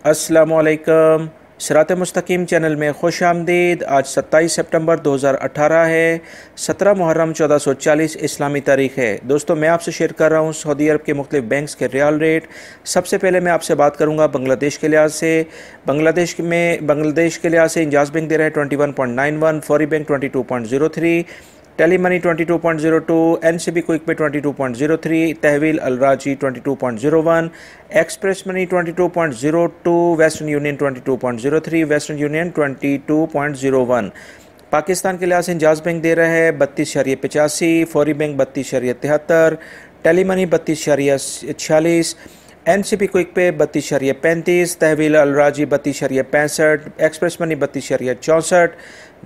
अस्सलामुअलैकुम। सिरात मुस्तकीम चैनल में खुश आमदीद। आज 27 सितंबर 2018 है। 17 मुहर्रम 1440 इस्लामी तारीख़ है। दोस्तों, मैं आपसे शेयर कर रहा हूँ सऊदी अरब के मुख्तलिफ बैंक्स के रियाल रेट। सबसे पहले मैं आपसे बात करूँगा बांग्लादेश के लिहाज से। बांग्लादेश के लिहाज से इंजाज बैंक दे रहा है 21.91, Fawri Bank 22.03, Tele Money 22.02, NCB Quick Pay 22.03, Tahweel Alrajhi 22.01, Express Money 22.02, Western Union 22.03, Western Union 22.01। Pakistan के लिहाज से इंजाज बैंक दे रहा है 32.85, Fawri Bank 32.73, Tele Money 32.46, NCB Quick Pay 32.35, Tahweel Alrajhi 32.65, Express Money 32.64,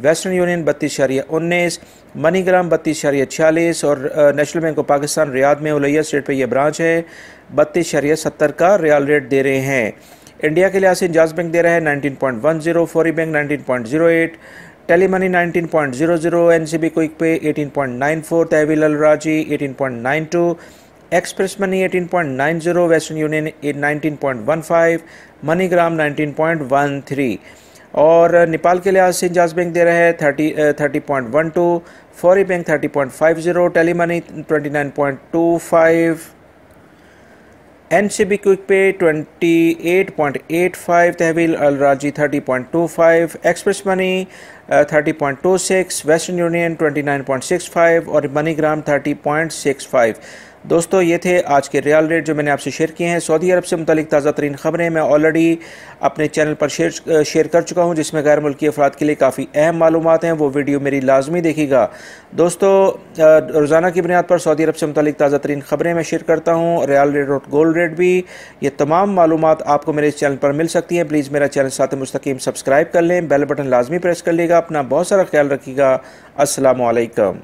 Western Union 32.19, MoneyGram 32.46 और National Bank of Pakistan Riyadh में Olaya street पे ये branch है 32.70 का रियाल रेट दे रहे हैं। इंडिया के लिहाज से इंजाज बैंक दे रहा है 19.10, Fawri Bank 19.08, Tele Money 19.00, NCB Quick Pay 18.94, Tahweel Alrajhi 18.92, Express Money 18.90, Western Union 19.15, MoneyGram 19.13 और नेपाल के लिहाज से इंजाज बैंक दे रहा है 30.12, Fawri Bank 30.50, Tele Money 29.25, NCB Quick Pay 28.85, Tahweel Alrajhi 30.25, Express Money 30.26, Western Union 29.65 और मनीग्राम 30.65। दोस्तों, ये थे आज के रियाल रेट जो मैंने आपसे शेयर किए हैं। सऊदी अरब से मुतालिक ताज़ा तरीन ख़बरें मैं ऑलरेडी अपने चैनल पर शेयर कर चुका हूँ, जिसमें गैर मुल्की अफराद के लिए काफ़ी अहम मालूमात हैं। वो वीडियो मेरी लाजमी देखिएगा। दोस्तों, रोज़ाना की बुनियाद पर सऊदी अरब से मुतालिक ताज़ा तरीन ख़बरें मैं शेयर करता हूँ, रियाल रेट और गोल्ड रेट भी। ये तमाम मालूमात आपको मेरे इस चैनल पर मिल सकती हैं। प्लीज़ मेरा चैनल साथ मुस्तकीम सब्सक्राइब कर लें, बेल बटन लाजमी प्रेस कर लेगा। अपना बहुत सारा ख्याल रखिएगा। अस्सलामु अलैकुम।